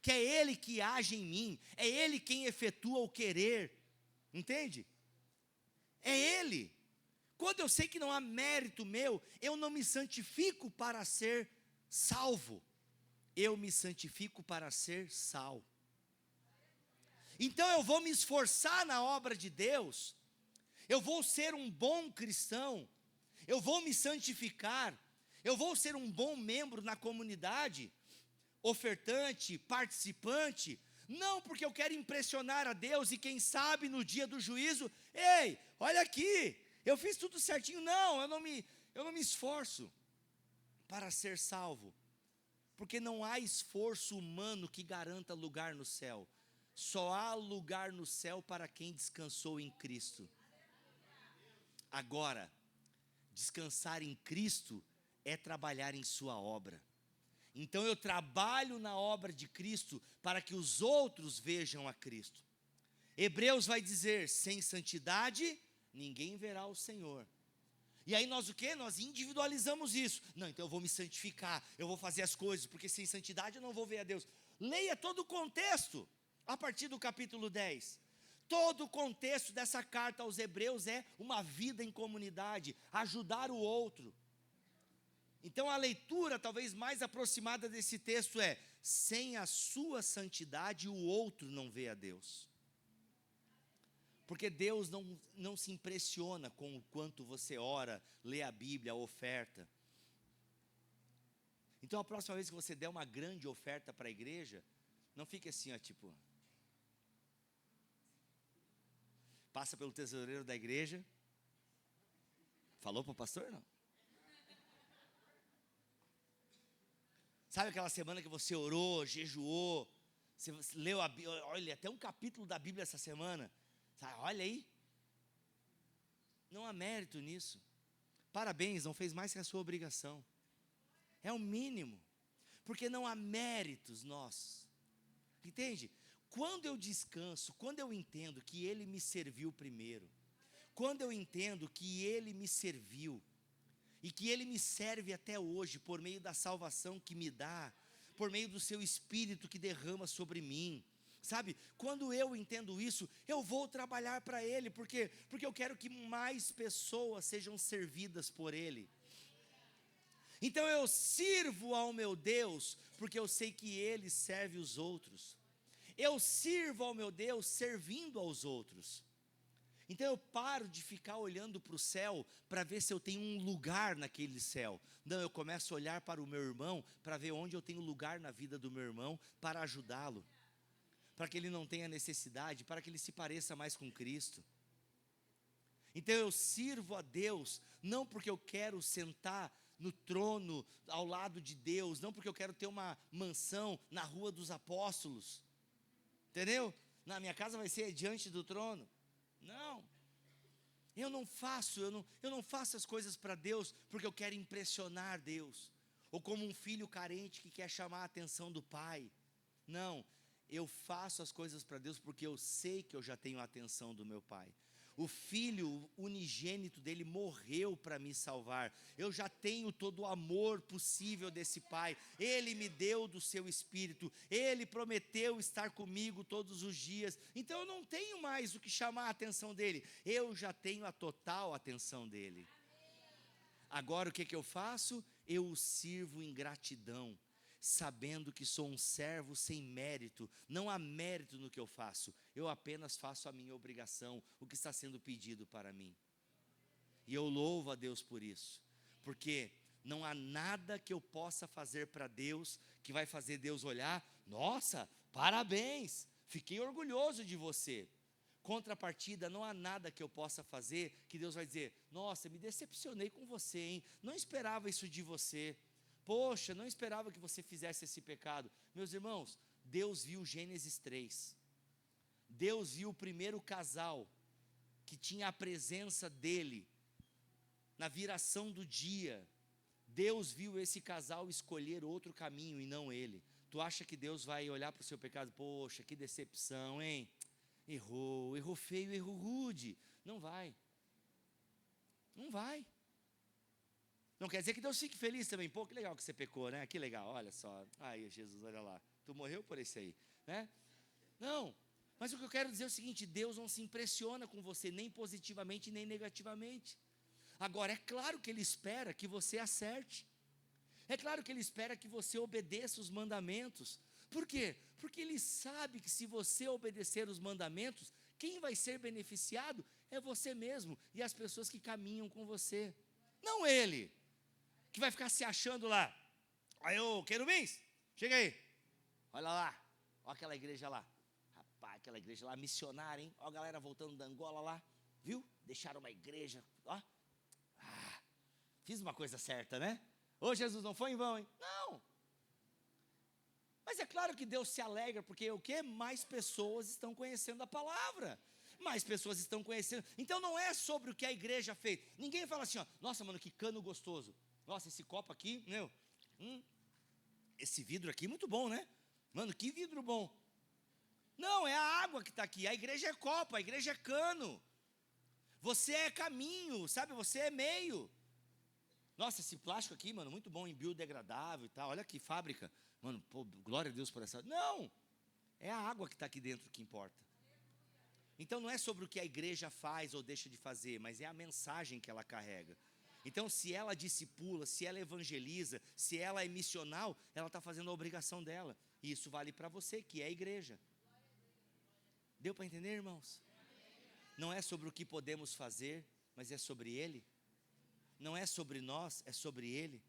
que é Ele que age em mim, é Ele quem efetua o querer, entende? É Ele. Quando eu sei que não há mérito meu, eu não me santifico para ser salvo, eu me santifico para ser sal. Então eu vou me esforçar na obra de Deus, eu vou ser um bom cristão, eu vou me santificar, eu vou ser um bom membro na comunidade, ofertante, participante, não porque eu quero impressionar a Deus e quem sabe no dia do juízo, ei, olha aqui, eu fiz tudo certinho. Não, eu não me esforço para ser salvo, porque não há esforço humano que garanta lugar no céu. Só há lugar no céu para quem descansou em Cristo. Agora, descansar em Cristo é trabalhar em sua obra. Então eu trabalho na obra de Cristo para que os outros vejam a Cristo. Hebreus vai dizer, sem santidade, ninguém verá o Senhor. E aí nós o quê? Nós individualizamos isso. Não, então eu vou me santificar, eu vou fazer as coisas, porque sem santidade eu não vou ver a Deus. Leia todo o contexto, a partir do capítulo 10. Todo o contexto dessa carta aos Hebreus é uma vida em comunidade, ajudar o outro. Então a leitura talvez mais aproximada desse texto é: sem a sua santidade o outro não vê a Deus. Porque Deus não se impressiona com o quanto você ora, lê a Bíblia, a oferta. Então a próxima vez que você der uma grande oferta para a igreja, não fique assim, ó, tipo, passa pelo tesoureiro da igreja. Falou para o pastor? Não. Sabe aquela semana que você orou, jejuou, você leu a Bíblia, olha, até um capítulo da Bíblia essa semana, sabe, olha aí. Não há mérito nisso. Parabéns, não fez mais que a sua obrigação. É o mínimo. Porque não há méritos nossos. Entende? Quando eu descanso, quando eu entendo que Ele me serviu primeiro, quando eu entendo que Ele me serviu, e que Ele me serve até hoje, por meio da salvação que me dá, por meio do seu Espírito que derrama sobre mim, sabe? Quando eu entendo isso, eu vou trabalhar para Ele, porque eu quero que mais pessoas sejam servidas por Ele. Então eu sirvo ao meu Deus, porque eu sei que Ele serve os outros. Eu sirvo ao meu Deus servindo aos outros. Então eu paro de ficar olhando para o céu para ver se eu tenho um lugar naquele céu. Não, eu começo a olhar para o meu irmão para ver onde eu tenho lugar na vida do meu irmão, para ajudá-lo, para que ele não tenha necessidade, para que ele se pareça mais com Cristo. Então eu sirvo a Deus, não porque eu quero sentar no trono ao lado de Deus, não porque eu quero ter uma mansão na Rua dos Apóstolos, entendeu? Na minha casa vai ser diante do trono. Não, eu não faço as coisas para Deus porque eu quero impressionar Deus, ou como um filho carente que quer chamar a atenção do pai. Não, eu faço as coisas para Deus porque eu sei que eu já tenho a atenção do meu pai. O filho unigênito dele morreu para me salvar. Eu já tenho todo o amor possível desse pai. Ele me deu do seu espírito. Ele prometeu estar comigo todos os dias. Então eu não tenho mais o que chamar a atenção dele. Eu já tenho a total atenção dele. Agora o que eu faço? Eu o sirvo em gratidão, sabendo que sou um servo sem mérito. Não há mérito no que eu faço, eu apenas faço a minha obrigação, o que está sendo pedido para mim. E eu louvo a Deus por isso, porque não há nada que eu possa fazer para Deus que vai fazer Deus olhar, nossa, parabéns, fiquei orgulhoso de você. Contrapartida, não há nada que eu possa fazer que Deus vai dizer, nossa, me decepcionei com você, hein? Não esperava isso de você. Poxa, não esperava que você fizesse esse pecado. Meus irmãos, Deus viu Gênesis 3. Deus viu o primeiro casal que tinha a presença dele na viração do dia. Deus viu esse casal escolher outro caminho e não ele. Tu acha que Deus vai olhar para o seu pecado? Poxa, que decepção, hein? Errou feio, errou rude. Não vai. Não vai. Não quer dizer que Deus fique feliz também. Pô, que legal que você pecou, né? Que legal, olha só. Ai, Jesus, olha lá. Tu morreu por esse aí, né? Não. Mas o que eu quero dizer é o seguinte, Deus não se impressiona com você, nem positivamente, nem negativamente. Agora, é claro que Ele espera que você acerte. É claro que Ele espera que você obedeça os mandamentos. Por quê? Porque Ele sabe que se você obedecer os mandamentos, quem vai ser beneficiado é você mesmo e as pessoas que caminham com você. Não Ele, que vai ficar se achando lá. Aí, ô, querubins, chega aí. Olha lá, olha aquela igreja lá. Rapaz, aquela igreja lá, missionária, hein? Olha a galera voltando da Angola lá, viu? Deixaram uma igreja, ó. Fiz uma coisa certa, né? Ô, Jesus, não foi em vão, hein? Não. Mas é claro que Deus se alegra, porque o quê? Mais pessoas estão conhecendo a palavra. Mais pessoas estão conhecendo. Então não é sobre o que a igreja fez. Ninguém fala assim, ó, nossa, mano, que cano gostoso. Nossa, esse copo aqui, meu, esse vidro aqui, muito bom, né? Mano, que vidro bom. Não, é a água que está aqui. A igreja é copo, a igreja é cano. Você é caminho, sabe? Você é meio. Nossa, esse plástico aqui, mano, muito bom, em biodegradável e tal. Olha que fábrica. Mano, pô, glória a Deus por essa. Não, é a água que está aqui dentro que importa. Então não é sobre o que a igreja faz ou deixa de fazer, mas é a mensagem que ela carrega. Então se ela discipula, se ela evangeliza, se ela é missional, ela está fazendo a obrigação dela. E isso vale para você, que é a igreja. Deu para entender, irmãos? Não é sobre o que podemos fazer, mas é sobre Ele. Não é sobre nós, é sobre Ele.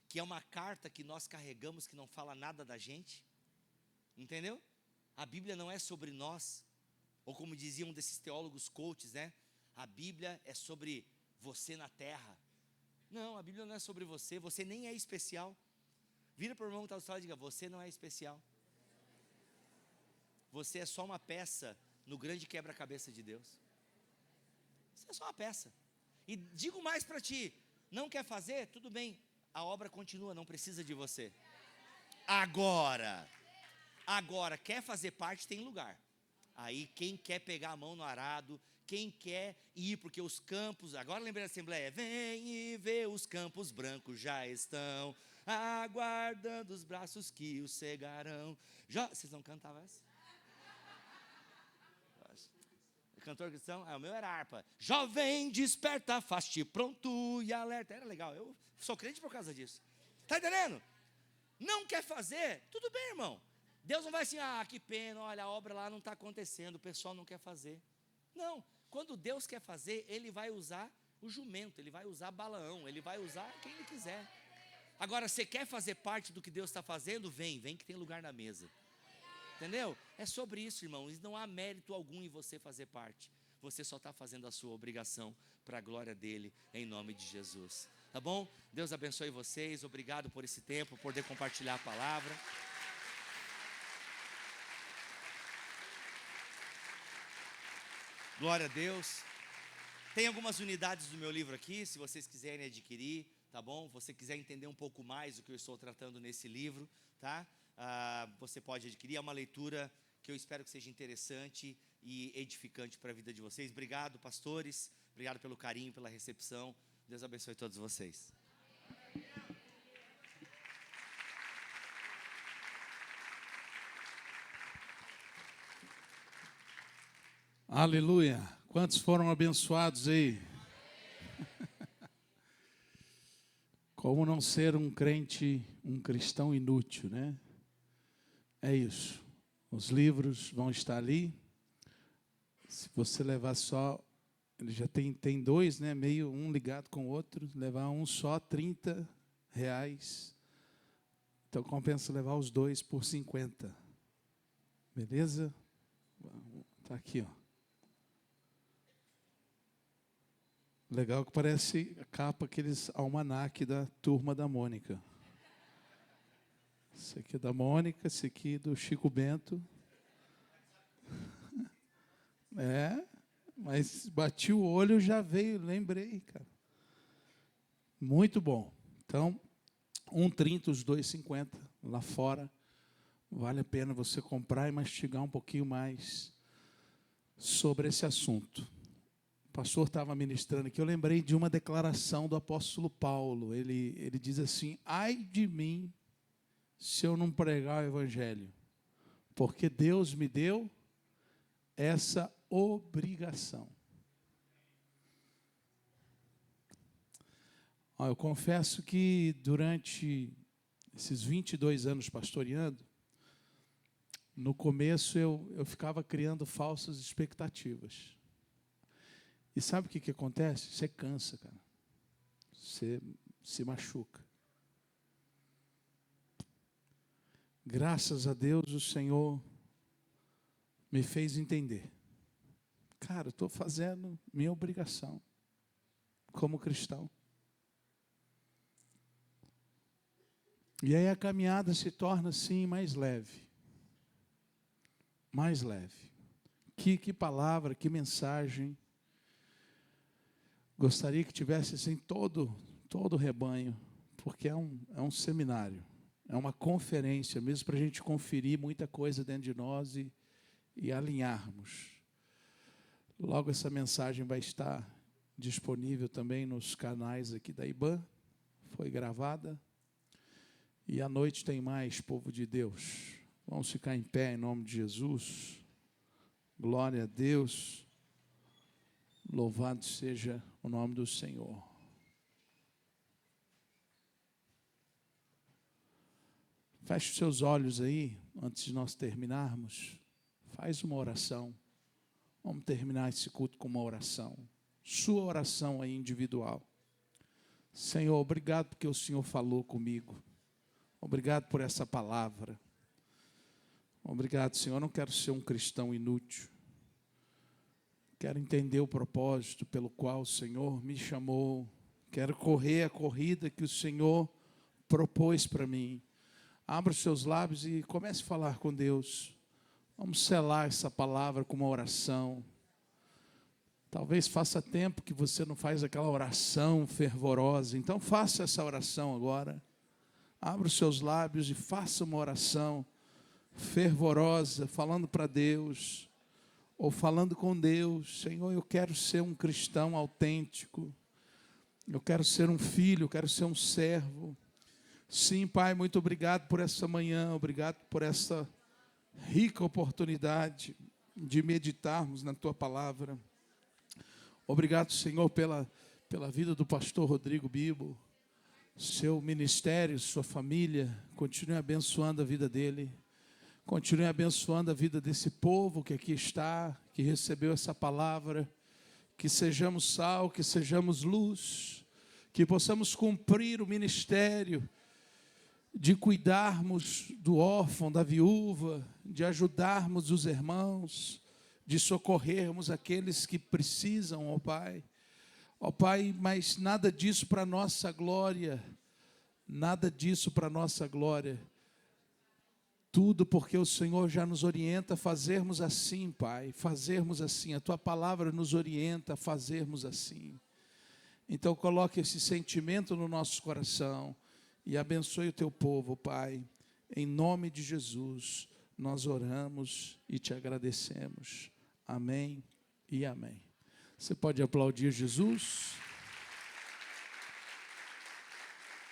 Que é uma carta que nós carregamos que não fala nada da gente. Entendeu? A Bíblia não é sobre nós. Ou como diziam desses teólogos coaches, né? A Bíblia é sobre você na terra. Não, a Bíblia não é sobre você. Você nem é especial. Vira para o irmão que está ao seu lado e diga: você não é especial. Você é só uma peça no grande quebra-cabeça de Deus. Você é só uma peça. E digo mais para ti: não quer fazer? Tudo bem, a obra continua, não precisa de você. Agora, quer fazer parte, tem lugar. Aí quem quer pegar a mão no arado, quem quer ir, porque os campos, agora lembrei da Assembleia: vem e vê, os campos brancos já estão aguardando os braços que os cegarão. Vocês não cantavam essa? Cantor cristão? O meu era harpa. Jovem, desperta, faz-te pronto e alerta. Era legal, eu sou crente por causa disso. Está entendendo? Não quer fazer? Tudo bem, irmão. Deus não vai assim: que pena, olha, a obra lá não está acontecendo, o pessoal não quer fazer. Não, quando Deus quer fazer, Ele vai usar o jumento, Ele vai usar Balaão, Ele vai usar quem Ele quiser. Agora, você quer fazer parte do que Deus está fazendo? Vem que tem lugar na mesa. Entendeu? É sobre isso, irmãos. Não há mérito algum em você fazer parte. Você só está fazendo a sua obrigação para a glória dEle, em nome de Jesus. Tá bom? Deus abençoe vocês. Obrigado por esse tempo, por poder compartilhar a palavra. Glória a Deus. Tem algumas unidades do meu livro aqui, se vocês quiserem adquirir, tá bom? Se você quiser entender um pouco mais do que eu estou tratando nesse livro, tá? Você pode adquirir. É uma leitura que eu espero que seja interessante e edificante para a vida de vocês. Obrigado, pastores. Obrigado pelo carinho, pela recepção. Deus abençoe todos vocês. Aleluia. Quantos foram abençoados aí? Como não ser um crente, um cristão inútil, né? É isso. Os livros vão estar ali. Se você levar só, ele já tem dois, né? Meio um ligado com o outro. Levar um só, R$30. Então compensa levar os dois por 50. Beleza? Tá aqui, ó. Legal que parece a capa, aqueles almanaque da Turma da Mônica. Esse aqui é da Mônica, esse aqui é do Chico Bento. Mas bati o olho, já veio, lembrei, cara. Muito bom. Então, 1,30, os 2,50 lá fora. Vale a pena você comprar e mastigar um pouquinho mais sobre esse assunto. O pastor estava ministrando aqui, eu lembrei de uma declaração do apóstolo Paulo. Ele diz assim: ai de mim se eu não pregar o evangelho, porque Deus me deu essa obrigação. Eu confesso que durante esses 22 anos pastoreando, no começo eu ficava criando falsas expectativas. E sabe o que acontece? Você cansa, cara. Você se machuca. Graças a Deus o Senhor me fez entender. Cara, eu estou fazendo minha obrigação como cristão. E aí a caminhada se torna assim mais leve. Mais leve. Que palavra, que mensagem. Gostaria que tivesse assim todo o rebanho, porque é um seminário, é uma conferência mesmo para a gente conferir muita coisa dentro de nós e alinharmos. Logo essa mensagem vai estar disponível também nos canais aqui da IBAN, foi gravada. E à noite tem mais, povo de Deus. Vamos ficar em pé em nome de Jesus. Glória a Deus. Louvado seja o nome do Senhor. Feche os seus olhos aí, antes de nós terminarmos. Faz uma oração. Vamos terminar esse culto com uma oração. Sua oração aí individual. Senhor, obrigado porque o Senhor falou comigo. Obrigado por essa palavra. Obrigado, Senhor. Eu não quero ser um cristão inútil. Quero entender o propósito pelo qual o Senhor me chamou. Quero correr a corrida que o Senhor propôs para mim. Abra os seus lábios e comece a falar com Deus. Vamos selar essa palavra com uma oração. Talvez faça tempo que você não faz aquela oração fervorosa. Então faça essa oração agora. Abra os seus lábios e faça uma oração fervorosa, falando para Deus, ou falando com Deus. Senhor, eu quero ser um cristão autêntico. Eu quero ser um filho, eu quero ser um servo. Sim, Pai, muito obrigado por essa manhã, obrigado por essa rica oportunidade de meditarmos na Tua palavra. Obrigado, Senhor, pela vida do pastor Rodrigo Bibo, seu ministério, sua família. Continue abençoando a vida dele. Continue abençoando a vida desse povo que aqui está, que recebeu essa palavra. Que sejamos sal, que sejamos luz, que possamos cumprir o ministério de cuidarmos do órfão, da viúva, de ajudarmos os irmãos, de socorrermos aqueles que precisam, ó Pai. Ó Pai, mas nada disso para nossa glória, nada disso para nossa glória. Tudo porque o Senhor já nos orienta a fazermos assim, Pai, fazermos assim. A Tua palavra nos orienta a fazermos assim. Então coloque esse sentimento no nosso coração e abençoe o Teu povo, Pai. Em nome de Jesus, nós oramos e Te agradecemos. Amém e amém. Você pode aplaudir Jesus?